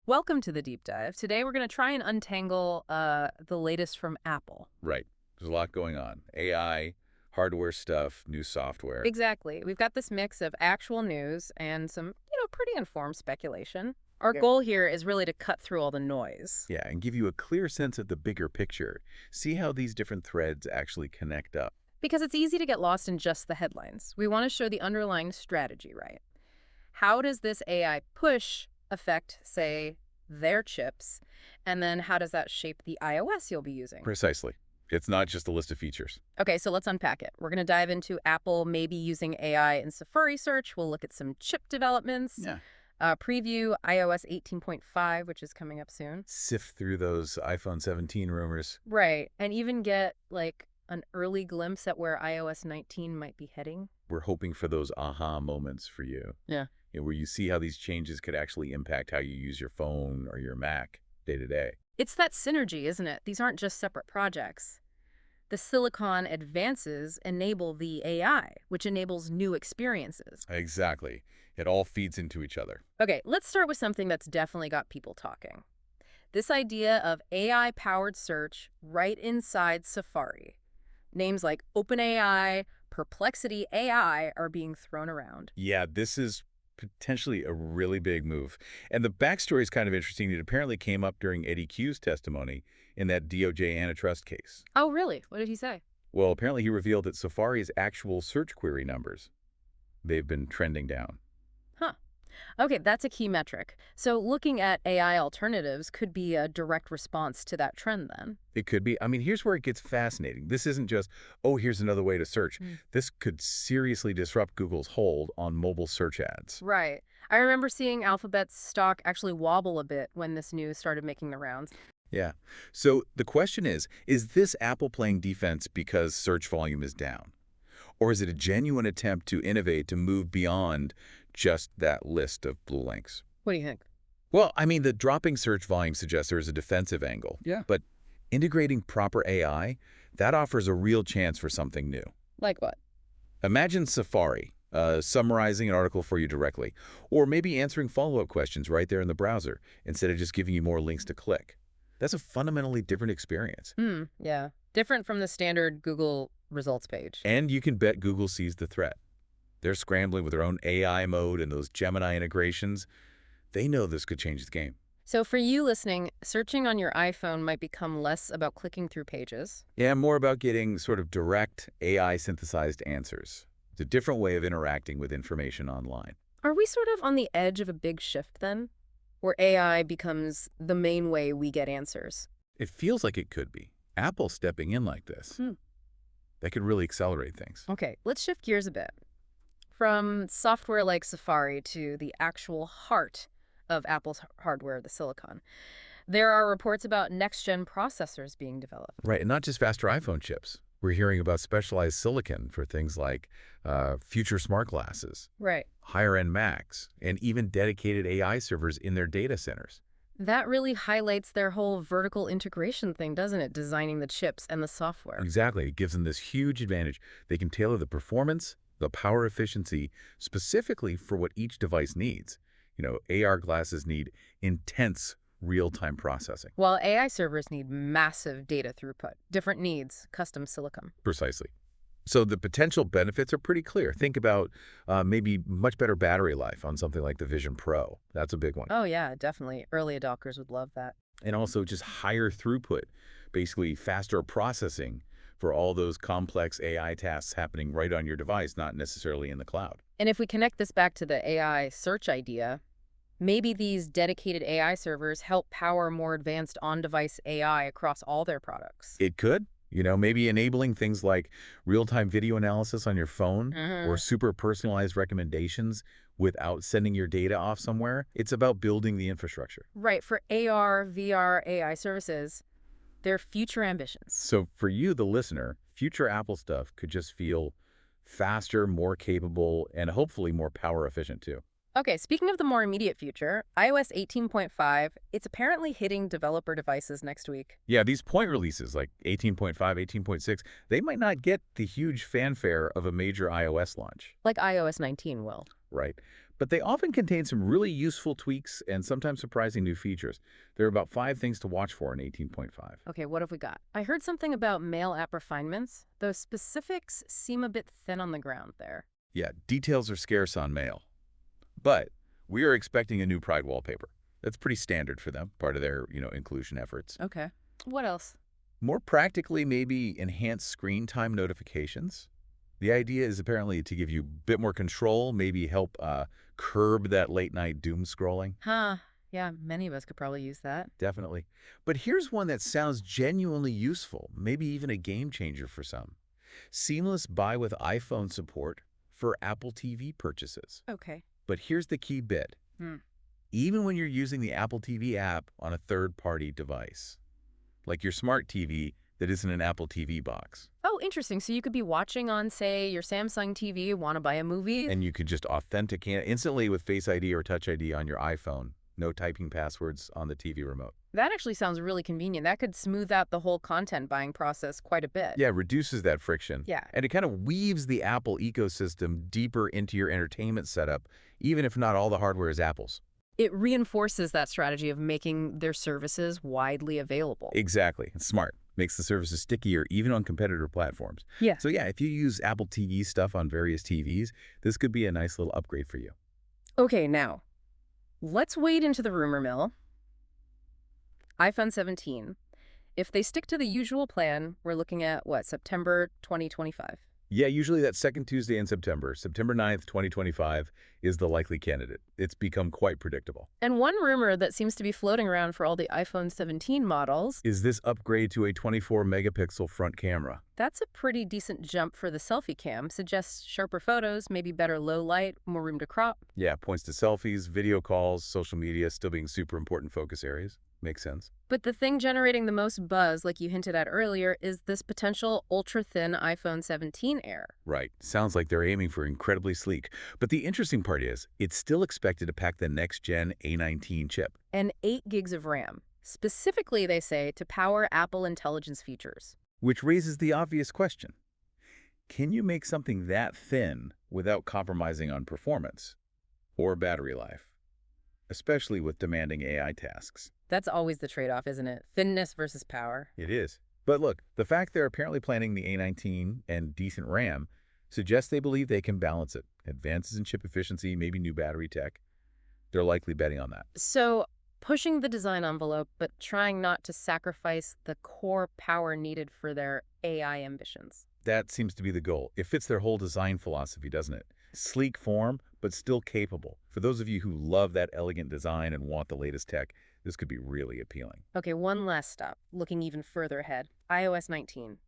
Welcome to the deep dive. Today we're going to try and untangle the latest from Apple. Right. There's a lot going on. AI, hardware stuff, new software. Exactly. We've got this mix of actual news and some, pretty informed speculation. Our Yeah. goal here is really to cut through all the noise Yeah, and give you a clear sense of the bigger picture. See how these different threads actually connect up. because it's easy to get lost in just the headlines. We want to show the underlying strategy, right? How does this AI push affect, say, their chips? And then how does that shape the iOS you'll be using? Precisely. It's not just a list of features. Okay, so let's unpack it. We're going to dive into Apple maybe using AI in Safari search. We'll look at some chip developments, Yeah. preview iOS 18.5, which is coming up soon. Sift through those iPhone 17 rumors. Right, and even get like an early glimpse at where iOS 19 might be heading. We're hoping for those aha moments for you. Yeah. Where you see how these changes could actually impact how you use your phone or your Mac day to day. It's that synergy, isn't it? These aren't just separate projects. The silicon advances enable the AI, which enables new experiences. Exactly. It all feeds into each other. Okay, let's start with something that's definitely got people talking. This idea of AI-powered search right inside Safari. Names like OpenAI, Perplexity AI are being thrown around. Yeah, this is potentially a really big move. And the backstory is kind of interesting. It apparently came up during Eddie Q's testimony in that DOJ antitrust case. Oh, really? What did he say? Well, apparently he revealed that Safari's actual search query numbers, they've been trending down. Huh. Okay, that's a key metric. So looking at AI alternatives could be a direct response to that trend then. It could be. I mean, here's where it gets fascinating. This isn't just, oh, here's another way to search. Mm. This could seriously disrupt Google's hold on mobile search ads. Right. I remember seeing Alphabet's stock actually wobble a bit when this news started making the rounds. Yeah. So the question is this Apple playing defense because search volume is down? Or is it a genuine attempt to innovate to move beyond just that list of blue links? What do you think? Well, I mean, the dropping search volume suggests there is a defensive angle. Yeah. But integrating proper AI, that offers a real chance for something new. Like what? Imagine Safari, summarizing an article for you directly, or maybe answering follow-up questions right there in the browser instead of just giving you more links to click. That's a fundamentally different experience. Yeah. Different from the standard Google results page. And you can bet Google sees the threat. They're scrambling with their own AI mode and those Gemini integrations. They know this could change the game. So for you listening, searching on your iPhone might become less about clicking through pages. Yeah, more about getting sort of direct AI-synthesized answers. It's a different way of interacting with information online. Are we sort of on the edge of a big shift then? Where AI becomes the main way we get answers? It feels like it could be. Apple stepping in like this. That could really accelerate things. Okay, let's shift gears a bit. From software like Safari to the actual heart of Apple's hardware, the silicon. There are reports about next-gen processors being developed. Right, and not just faster iPhone chips. We're hearing about specialized silicon for things like future smart glasses, Right. higher-end Macs, and even dedicated AI servers in their data centers. That really highlights their whole vertical integration thing, doesn't it? Designing the chips and the software. Exactly. It gives them this huge advantage. They can tailor the performance, the power efficiency, specifically for what each device needs. AR glasses need intense real-time processing. While AI servers need massive data throughput, different needs, custom silicon. Precisely. So the potential benefits are pretty clear. Think about maybe much better battery life on something like the Vision Pro. That's a big one. Oh yeah, definitely. Early adopters would love that. And also just higher throughput, basically faster processing for all those complex AI tasks happening right on your device, not necessarily in the cloud. And if we connect this back to the AI search idea, maybe these dedicated AI servers help power more advanced on-device AI across all their products. It could. Maybe enabling things like real-time video analysis on your phone or super personalized recommendations without sending your data off somewhere. It's about building the infrastructure. Right, for AR, VR, AI services, they're future ambitions. So for you, the listener, future Apple stuff could just feel faster, more capable, and hopefully more power efficient too. Okay, speaking of the more immediate future, iOS 18.5, it's apparently hitting developer devices next week. Yeah, these point releases like 18.5, 18.6, they might not get the huge fanfare of a major iOS launch, Like iOS 19 will. right? But they often contain some really useful tweaks and sometimes surprising new features. There are about 5 things to watch for in 18.5. Okay, what have we got? I heard something about mail app refinements. Those specifics seem a bit thin on the ground there. Yeah, details are scarce on mail. But we are expecting a new Pride wallpaper. That's pretty standard for them, part of their, inclusion efforts. Okay. What else? More practically, maybe enhanced screen time notifications. The idea is apparently to give you a bit more control, maybe help curb that late-night doom scrolling. Huh. Yeah, many of us could probably use that. Definitely. But here's one that sounds genuinely useful, maybe even a game changer for some. Seamless buy with iPhone support for Apple TV purchases. Okay. But here's the key bit. Hmm. Even when you're using the Apple TV app on a third-party device, like your smart TV that isn't an Apple TV box. Oh, interesting. So you could be watching on, say, your Samsung TV, want to buy a movie? And you could just authenticate instantly with Face ID or Touch ID on your iPhone. No typing passwords on the TV remote. That actually sounds really convenient. That could smooth out the whole content buying process quite a bit. Yeah, reduces that friction. Yeah. And it kind of weaves the Apple ecosystem deeper into your entertainment setup, even if not all the hardware is Apple's. It reinforces that strategy of making their services widely available. Exactly. It's smart. Makes the services stickier even on competitor platforms. Yeah. So yeah, if you use Apple TV stuff on various TVs, this could be a nice little upgrade for you. Okay, now, let's wade into the rumor mill. iPhone 17. If they stick to the usual plan, we're looking at, what, September 2025? Yeah, usually that second Tuesday in September, September 9th, 2025, is the likely candidate. It's become quite predictable. And one rumor that seems to be floating around for all the iPhone 17 models, Is this upgrade to a 24-megapixel front camera? that's a pretty decent jump for the selfie cam. Suggests sharper photos, maybe better low light, more room to crop. Yeah, points to selfies, video calls, social media still being super important focus areas. Makes sense. But the thing generating the most buzz, like you hinted at earlier, is this potential ultra-thin iPhone 17 Air. Right. Sounds like they're aiming for incredibly sleek. But the interesting part is, it's still expected to pack the next-gen A19 chip. And 8 gigs of RAM. Specifically, they say, to power Apple Intelligence features. Which raises the obvious question. Can you make something that thin without compromising on performance or battery life? Especially with demanding AI tasks. That's always the trade-off, isn't it? Thinness versus power. It is. But look, the fact they're apparently planning the A19 and decent RAM suggests they believe they can balance it. Advances in chip efficiency, maybe new battery tech. They're likely betting on that. So, pushing the design envelope, but trying not to sacrifice the core power needed for their AI ambitions. That seems to be the goal. It fits their whole design philosophy, doesn't it? Sleek form, but still capable. For those of you who love that elegant design and want the latest tech, this could be really appealing. Okay, one last stop, looking even further ahead. iOS 19.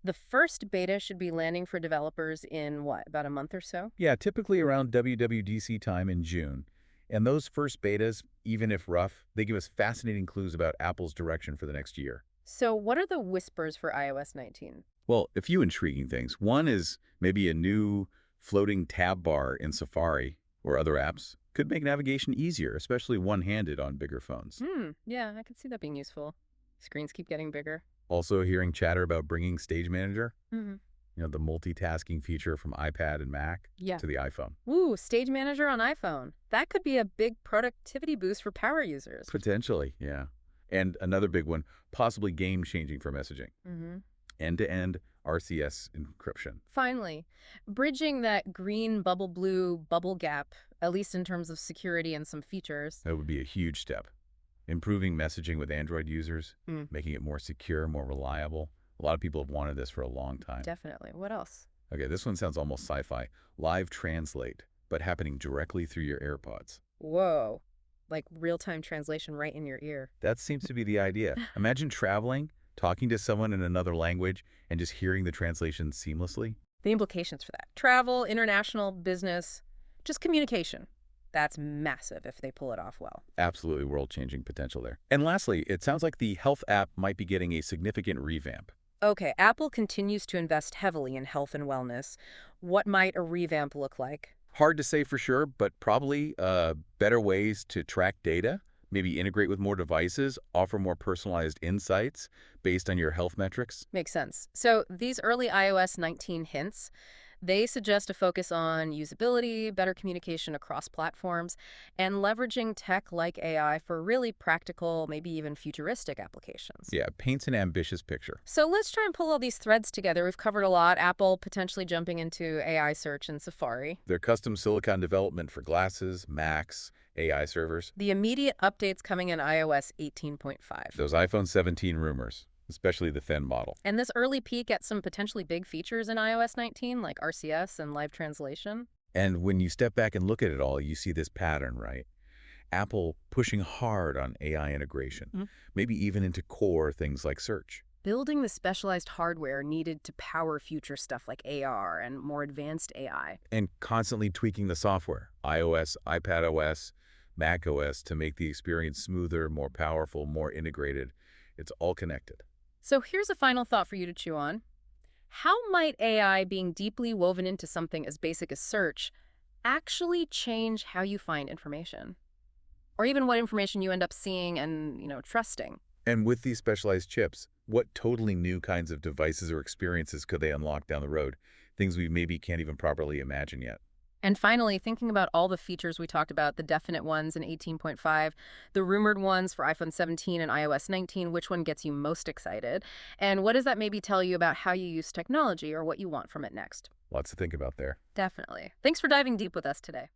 The first beta should be landing for developers in, what, about a month or so? Yeah, typically around WWDC time in June. And those first betas, even if rough, they give us fascinating clues about Apple's direction for the next year. So what are the whispers for iOS 19? Well, a few intriguing things. One is maybe a new floating tab bar in Safari or other apps could make navigation easier, especially one-handed on bigger phones. Yeah, I could see that being useful. Screens keep getting bigger. Also hearing chatter about bringing Stage Manager, Mm-hmm. the multitasking feature from iPad and Mac Yeah. to the iPhone. Ooh, Stage Manager on iPhone. That could be a big productivity boost for power users. Potentially, yeah. And another big one, possibly game-changing for messaging. Mm-hmm. End-to-end RCS encryption. Finally, bridging that green bubble blue bubble gap, at least in terms of security and some features. That would be a huge step. Improving messaging with Android users, Mm. making it more secure, more reliable. A lot of people have wanted this for a long time. Definitely. What else? Okay, this one sounds almost sci-fi. Live translate, but happening directly through your AirPods. Whoa. Like real-time translation right in your ear. That seems to be the idea. Imagine traveling, talking to someone in another language, and just hearing the translation seamlessly. The implications for that. Travel, international, business, just communication. That's massive if they pull it off well. Absolutely world-changing potential there. And lastly, it sounds like the health app might be getting a significant revamp. Okay, Apple continues to invest heavily in health and wellness. What might a revamp look like? Hard to say for sure, but probably better ways to track data, maybe integrate with more devices, offer more personalized insights based on your health metrics. Makes sense. So these early iOS 19 hints, They suggest a focus on usability, better communication across platforms, and leveraging tech like AI for really practical, maybe even futuristic applications. Yeah, paints an ambitious picture. So let's try and pull all these threads together. We've covered a lot. Apple potentially jumping into AI search in Safari. Their custom silicon development for glasses, Macs, AI servers, The immediate updates coming in iOS 18.5. those iPhone 17 rumors, especially the thin model. And this early peek at some potentially big features in iOS 19, like RCS and live translation. And when you step back and look at it all, you see this pattern, right? Apple pushing hard on AI integration, Mhm. maybe even into core things like search. Building the specialized hardware needed to power future stuff like AR and more advanced AI. And constantly tweaking the software, iOS, iPadOS, macOS, to make the experience smoother, more powerful, more integrated. It's all connected. So here's a final thought for you to chew on. How might AI being deeply woven into something as basic as search actually change how you find information? Or even what information you end up seeing and, trusting? And with these specialized chips, what totally new kinds of devices or experiences could they unlock down the road? Things we maybe can't even properly imagine yet. And finally, thinking about all the features we talked about, the definite ones in 18.5, the rumored ones for iPhone 17 and iOS 19, which one gets you most excited? And what does that maybe tell you about how you use technology or what you want from it next? Lots to think about there. Definitely. Thanks for diving deep with us today.